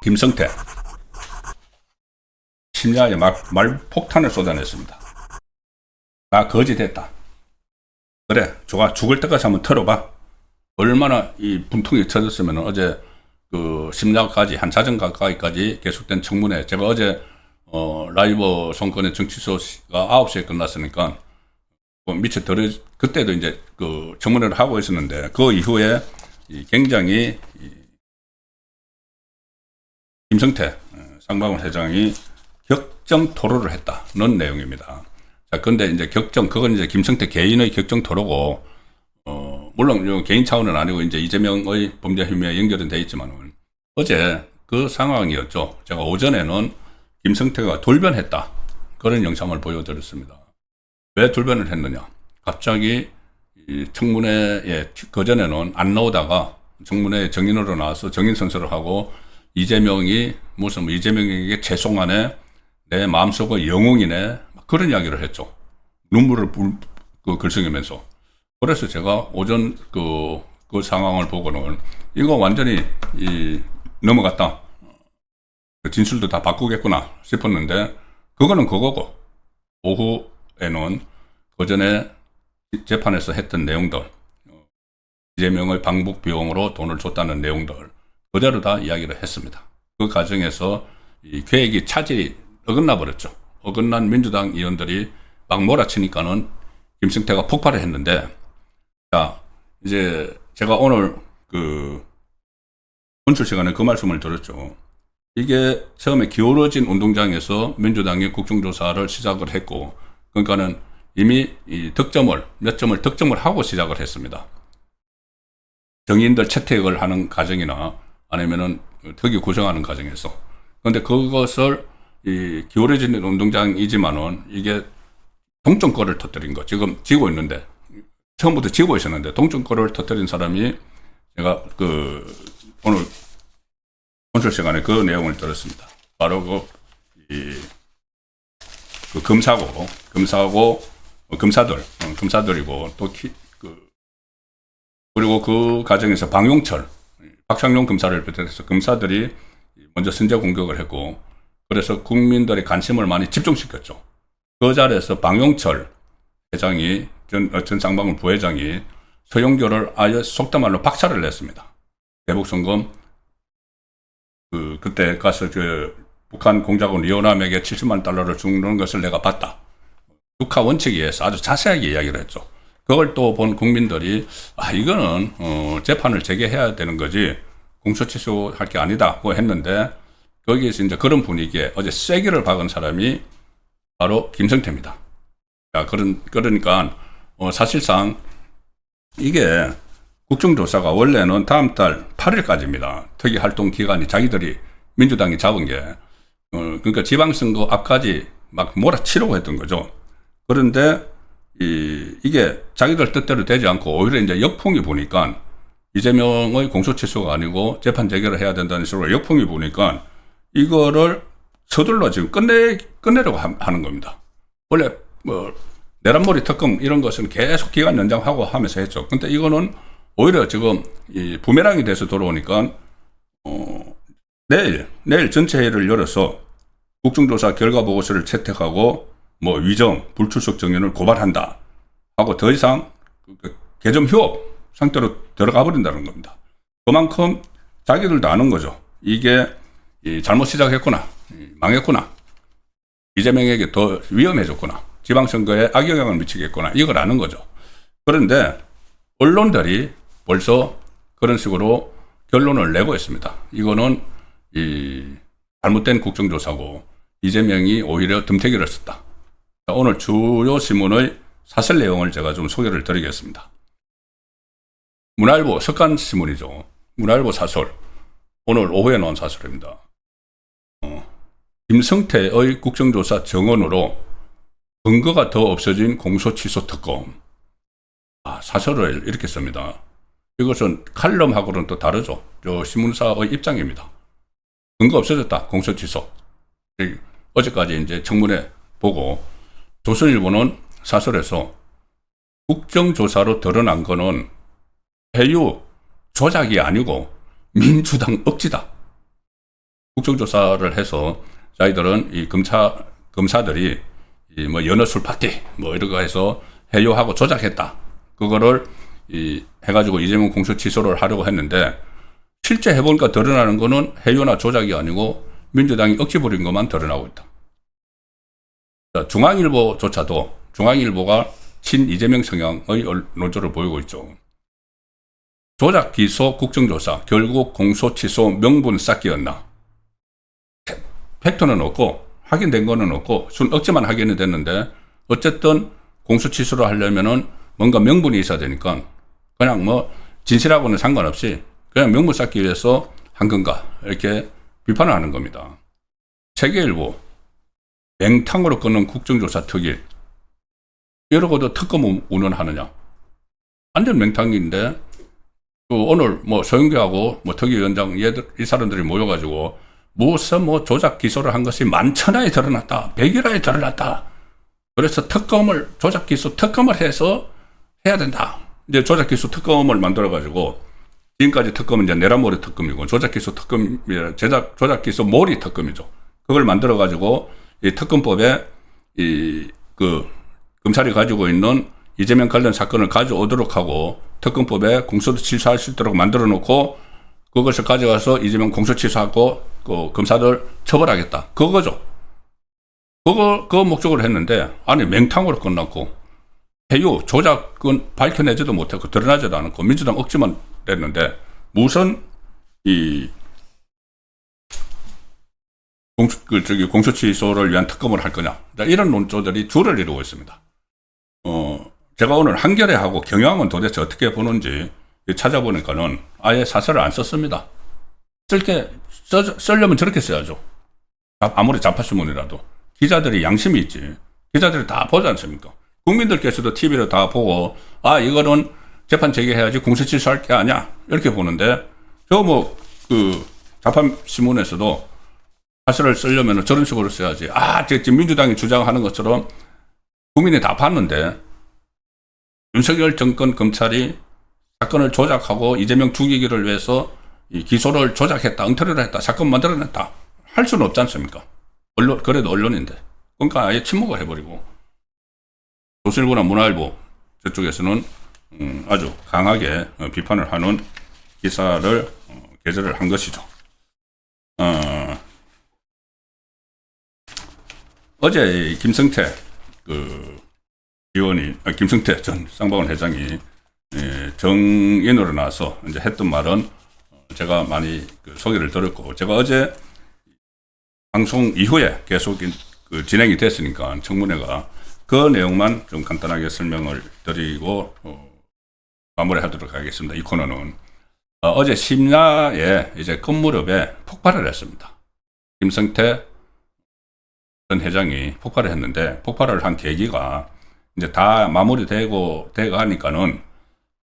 김성태 심야에 말폭탄을 쏟아냈습니다. 나 거지 됐다. 그래, 좋아. 죽을 때까지 한번 털어봐. 얼마나 이 분통이 터졌으면 어제 그 심야까지 한 자정 가까이까지 계속된 청문회. 제가 어제 라이브 송건의 정치소가 9시에 끝났으니까 미처 그때도 이제 그 청문회를 하고 있었는데 그 이후에 굉장히 김성태 쌍방울 회장이 격정 토로를 했다는 내용입니다. 자, 근데 이제 그건 이제 김성태 개인의 격정 토로고, 물론 개인 차원은 아니고 이제 이재명의 범죄 혐의에 연결은 돼 있지만은 어제 그 상황이었죠. 제가 오전에는 김성태가 돌변했다. 그런 영상을 보여드렸습니다. 왜 돌변을 했느냐. 갑자기 청문회에 그전에는 안 나오다가 청문회에 정인으로 나와서 정인 선서를 하고 이재명이 무슨 이재명에게 죄송하네, 내 마음속의 영웅이네, 그런 이야기를 했죠. 눈물을 글썽이면서. 그래서 제가 오전 그 상황을 보고는 이거 완전히 넘어갔다. 진술도 다 바꾸겠구나 싶었는데 그거는 그거고, 오후에는 그전에 재판에서 했던 내용들, 이재명의 방북 비용으로 돈을 줬다는 내용들 그대로 다 이야기를 했습니다. 그 과정에서 이 계획이 차질이 어긋나 버렸죠. 어긋난 민주당 의원들이 막 몰아치니까는 김성태가 폭발을 했는데, 자, 이제 제가 오늘 혼출 시간에 그 말씀을 들었죠. 이게 처음에 기울어진 운동장에서 민주당이 국정조사를 시작을 했고, 그러니까는 이미 몇 점을 득점을 하고 시작을 했습니다. 정의인들 채택을 하는 과정이나 아니면은 특위 구성하는 과정에서. 그런데 그것을 기울어진 운동장이지만은 이게 동점골을 터뜨린 거. 지금 지고 있는데, 처음부터 지고 있었는데 동점골을 터뜨린 사람이 제가 오늘 혼출 시간에 그 내용을 들었습니다. 바로 검사들이고 또 그리고 그 과정에서 박상용 검사를 비롯해서 검사들이 먼저 선제 공격을 했고, 그래서 국민들의 관심을 많이 집중시켰죠. 그 자리에서 방용철 회장이 전 쌍방울 부회장이 서영교를 아예 속담말로 박살을 냈습니다. 대북송금 그때 가서 북한 공작원 리오남에게 70만 달러를 주는 것을 내가 봤다. 북한 원칙에 의해서 아주 자세하게 이야기를 했죠. 그걸 또 본 국민들이 이거는 재판을 재개해야 되는 거지 공소 취소할 게 아니다고 했는데, 거기에서 이제 그런 분위기에 어제 쐐기를 박은 사람이 바로 김성태입니다. 자, 그러니까 사실상 이게 국정조사가 원래는 다음 달 8일까지입니다. 특위 활동 기간이 자기들이 민주당이 잡은 게 그러니까 지방선거 앞까지 막 몰아치려고 했던 거죠. 그런데 이게 자기들 뜻대로 되지 않고 오히려 이제 역풍이 부니까 이재명의 공소 취소가 아니고 재판 재개를 해야 된다는 식으로 역풍이 부니까 이거를 서둘러 지금 끝내려고 하는 겁니다. 원래 내란머리 특검 이런 것은 계속 기간 연장하고 하면서 했죠. 근데 이거는 오히려 지금 부메랑이 돼서 돌아오니까 내일 전체 회의를 열어서 국정조사 결과 보고서를 채택하고 위정, 불출석 정연을 고발한다 하고 더 이상 개점 휴업 상태로 들어가 버린다는 겁니다. 그만큼 자기들도 아는 거죠. 이게 잘못 시작했구나, 망했구나, 이재명에게 더 위험해졌구나, 지방선거에 악영향을 미치겠구나, 이걸 아는 거죠. 그런데 언론들이 벌써 그런 식으로 결론을 내고 있습니다. 이거는 잘못된 국정조사고 이재명이 오히려 덤태기를 썼다. 오늘 주요 신문의 사설 내용을 제가 좀 소개를 드리겠습니다. 문화일보 석간신문이죠. 문화일보 사설. 오늘 오후에 나온 사설입니다. 김성태의 국정조사 정언으로 근거가 더 없어진 공소취소 특검. 사설을 이렇게 씁니다. 이것은 칼럼하고는 또 다르죠. 저 신문사의 입장입니다. 근거 없어졌다. 공소취소. 어제까지 이제 청문회 보고 조선일보는 사설에서 국정조사로 드러난 거는 회유 조작이 아니고 민주당 억지다. 국정조사를 해서 자기들은 이 검사들이 이 뭐 연어 술 파티 뭐 이런 거 해서 회유하고 조작했다. 그거를 해가지고 이재명 공소 취소를 하려고 했는데 실제 해보니까 드러나는 거는 회유나 조작이 아니고 민주당이 억지 부린 것만 드러나고 있다. 자, 중앙일보조차도 중앙일보가 친 이재명 성향의 논조를 보이고 있죠. 조작 기소 국정조사 결국 공소 취소 명분 쌓기였나. 팩트는 없고 확인된 거는 없고 순 억지만 확인이 됐는데 어쨌든 공소 취소를 하려면은 뭔가 명분이 있어야 되니까 그냥 뭐 진실하고는 상관없이 그냥 명분 쌓기 위해서 한 건가 이렇게 비판을 하는 겁니다. 세계일보 맹탕으로 끊는 국정조사 특일 이러고도 특검 운운하느냐. 완전 맹탕인데 오늘 뭐 서영교하고 뭐 특위위원장 이 사람들이 모여가지고 무슨 뭐 조작 기소를 한 것이 만천하에 드러났다. 백일하에 드러났다. 그래서 특검을 조작 기소 특검을 해서 해야 된다. 이제 조작 기소 특검을 만들어가지고 지금까지 특검은 이제 내란몰이 특검이고 조작 기소 특검이 조작 기소 몰이 특검이죠. 그걸 만들어가지고 이 특검법에 검찰이 가지고 있는 이재명 관련 사건을 가져오도록 하고 특검법에 공소도 취소할 수 있도록 만들어 놓고 그것을 가져가서 이재명 공소 취소하고 그 검사들 처벌하겠다. 그거죠. 그거 목적으로 했는데 아니 맹탕으로 끝났고 회유 조작은 밝혀내지도 못했고 드러나지도 않았고 민주당 억지만 냈는데 무슨 공소 취소를 위한 특검을 할 거냐. 이런 논조들이 줄을 이루고 있습니다. 제가 오늘 한겨레하고 경향은 도대체 어떻게 보는지 찾아보니까는 아예 사설을 안 썼습니다. 쓰려면 저렇게 써야죠. 아무리 자파신문이라도. 기자들이 양심이 있지. 기자들이 다 보지 않습니까? 국민들께서도 TV로 다 보고, 아, 이거는 재판 제기해야지 공소 취소할 게 아니야. 이렇게 보는데, 자파신문에서도 사설을 쓰려면 저런 식으로 써야지. 아, 지금 민주당이 주장하는 것처럼 국민이 다 봤는데, 윤석열 정권 검찰이 사건을 조작하고 이재명 죽이기를 위해서 이 기소를 조작했다, 엉터리를 했다, 사건 만들어냈다. 할 수는 없지 않습니까? 그래도 언론인데. 그러니까 아예 침묵을 해버리고. 조선일보나 문화일보 저쪽에서는 아주 강하게 비판을 하는 기사를 게재를 한 것이죠. 어제 김성태 김성태 전 쌍방울 회장이 정인으로 나와서 이제 했던 말은 제가 많이 소개를 들었고, 제가 어제 방송 이후에 계속 진행이 됐으니까 청문회가 그 내용만 좀 간단하게 설명을 드리고 마무리하도록 하겠습니다. 이 코너는 어제 심야에 이제 건무렵에 폭발을 했습니다. 김성태 전 회장이 폭발을 했는데 폭발을 한 계기가 이제 다 마무리되고 하니까는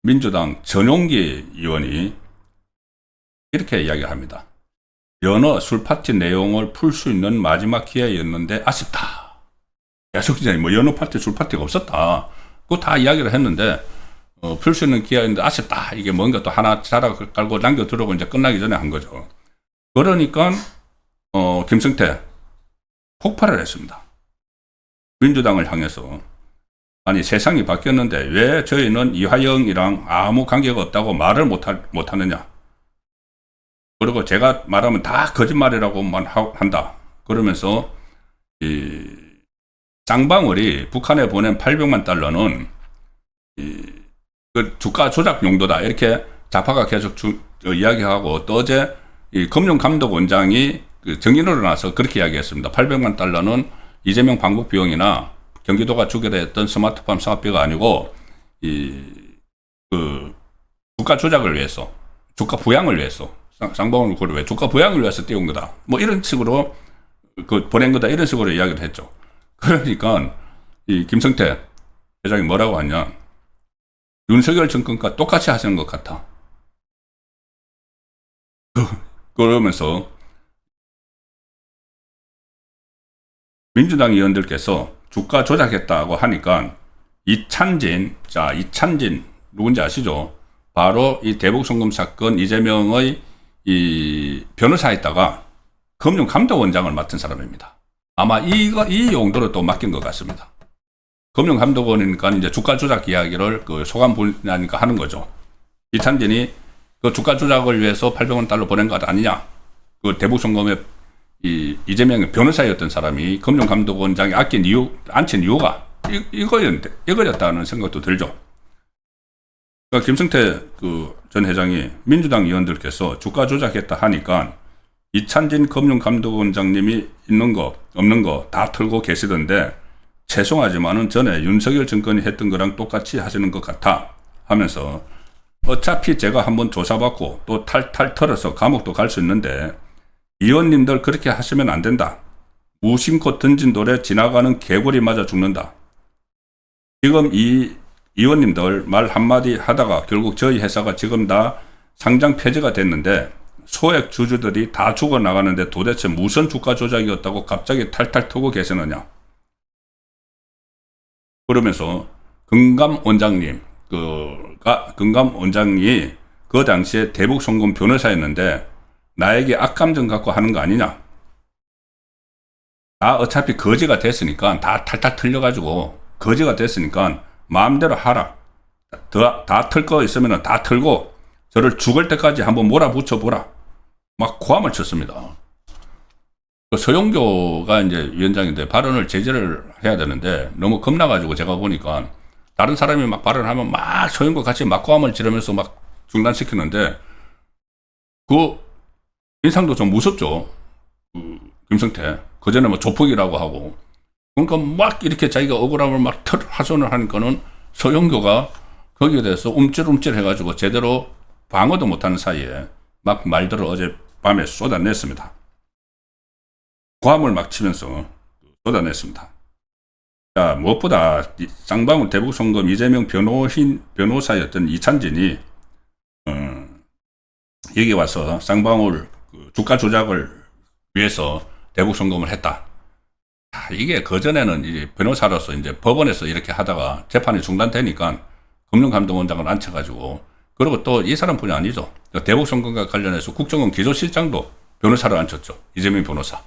민주당 전용기 의원이 이렇게 이야기합니다. 연어 술파티 내용을 풀 수 있는 마지막 기회였는데 아쉽다. 계속 이제 뭐 연어 파티 술파티가 없었다. 그거 다 이야기를 했는데 풀 수 있는 기회였는데 아쉽다. 이게 뭔가 또 하나 자락 깔고 남겨두려고 이제 끝나기 전에 한 거죠. 그러니까 김성태 폭발을 했습니다. 민주당을 향해서 아니 세상이 바뀌었는데 왜 저희는 이화영이랑 아무 관계가 없다고 말을 못하느냐. 그리고 제가 말하면 다 거짓말이라고만 한다. 그러면서 이 쌍방울이 북한에 보낸 800만 달러는 그 주가 조작 용도다. 이렇게 좌파가 계속 이야기하고 또 어제 이 금융감독원장이 정인으로 나와서 그렇게 이야기했습니다. 800만 달러는 이재명 방북 비용이나 경기도가 주게 했던 스마트팜 사업비가 아니고 주가 조작을 위해서, 주가 부양을 위해서, 쌍방울 그걸 왜 주가 부양을 위해서 띄운 거다. 뭐 이런 식으로 보낸 거다. 이런 식으로 이야기를 했죠. 그러니까 이 김성태 회장이 뭐라고 하냐. 윤석열 정권과 똑같이 하시는 것 같아. 그러면서 민주당 의원들께서 주가 조작했다고 하니까 이찬진, 자, 이찬진, 누군지 아시죠? 바로 이 대북송금 사건 이재명의 이 변호사에다가 금융감독원장을 맡은 사람입니다. 아마 이 용도로 또 맡긴 것 같습니다. 금융감독원이니까 이제 주가 조작 이야기를 그 소감 분야니까 하는 거죠. 이찬진이 그 주가 조작을 위해서 800만 달러 보낸 것 아니냐? 그 대북송금에 이재명의 변호사였던 사람이 금융감독원장이 앉힌 이유가 이거였다는 생각도 들죠. 그러니까 김성태 그 전 회장이 민주당 의원들께서 주가 조작했다 하니까 이찬진 금융감독원장님이 있는 거 없는 거 다 털고 계시던데 죄송하지만은 전에 윤석열 정권이 했던 거랑 똑같이 하시는 것 같아 하면서 어차피 제가 한번 조사받고 또 탈탈 털어서 감옥도 갈 수 있는데 의원님들 그렇게 하시면 안 된다. 무심코 던진 돌에 지나가는 개구리 맞아 죽는다. 지금 이 의원님들 말 한마디 하다가 결국 저희 회사가 지금 다 상장 폐지가 됐는데 소액 주주들이 다 죽어나가는데 도대체 무슨 주가 조작이었다고 갑자기 탈탈 털고 계시느냐. 그러면서 금감 원장님, 금감 원장이 그 당시에 대북송금 변호사였는데 나에게 악감정 갖고 하는 거 아니냐. 다 어차피 거지가 됐으니까 다 탈탈 털려가지고 거지가 됐으니까 마음대로 하라. 다 털 거 있으면 다 털고 저를 죽을 때까지 한번 몰아붙여 보라. 막 고함을 쳤습니다. 서용교가 이제 위원장인데 발언을 제재를 해야 되는데 너무 겁나가지고 제가 보니까 다른 사람이 막 발언하면 막 서용교 같이 막 고함을 지르면서 막 중단시키는데 그 인상도 좀 무섭죠. 김성태. 그전에 뭐 조폭이라고 하고. 그러니까 막 이렇게 자기가 억울함을 막 하소연을 하니까는 서용교가 거기에 대해서 움찔움찔 해가지고 제대로 방어도 못하는 사이에 막 말들을 어젯밤에 쏟아냈습니다. 고함을 막 치면서 쏟아냈습니다. 자, 무엇보다 쌍방울 대북송금 이재명 변호사였던 이찬진이 여기 와서 쌍방울 주가 조작을 위해서 대북송금을 했다. 이게 그전에는 이제 변호사로서 이제 법원에서 이렇게 하다가 재판이 중단되니까 금융감독원장을 앉혀가지고 그리고 또 이 사람뿐이 아니죠. 대북송금과 관련해서 국정원 기조실장도 변호사를 앉혔죠. 이재명 변호사.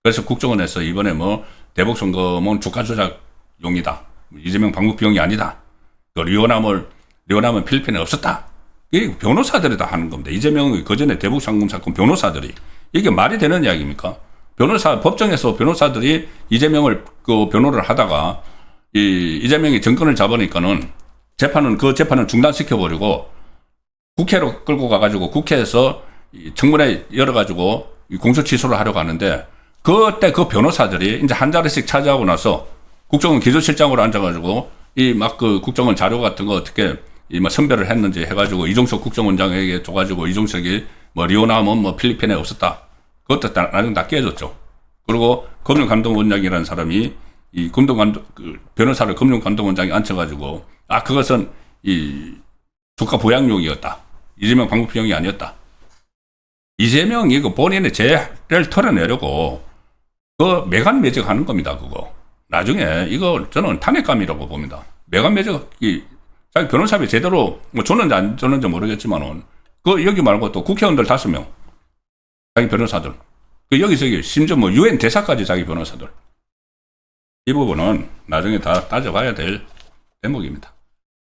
그래서 국정원에서 이번에 뭐 대북송금은 주가 조작용이다. 이재명 방북 비용이 아니다. 리오남은 필리핀에 없었다. 이게 변호사들이 다 하는 겁니다. 이재명의 그전에 대북송금 사건 변호사들이. 이게 말이 되는 이야기입니까? 법정에서 변호사들이 이재명을 그 변호를 하다가 이재명이 정권을 잡으니까는 그 재판을 중단시켜버리고 국회로 끌고 가가지고 국회에서 청문회 열어가지고 공소 취소를 하려고 하는데 그때 그 변호사들이 이제 한 자리씩 차지하고 나서 국정원 기조실장으로 앉아가지고 그 국정원 자료 같은 거 어떻게 선별을 했는지 해가지고 이종석 국정원장에게 줘가지고 이종석이 리오남은 필리핀에 없었다. 그것도 나중에 다 깨졌죠. 그리고 금융감독원장이라는 사람이 변호사를 금융감독원장에 앉혀가지고 그것은 주가 보양용이었다. 이재명 방북 비용이 아니었다. 이재명이 본인의 죄를 털어내려고 매간매직 하는 겁니다. 그거. 나중에 이거 저는 탄핵감이라고 봅니다. 매간매직이 자기 변호사비 제대로 줬는지 안 줬는지 모르겠지만은 여기 말고 또 국회의원들 5명. 자기 변호사들. 여기저기 심지어 유엔 대사까지 자기 변호사들. 이 부분은 나중에 다 따져봐야 될 대목입니다.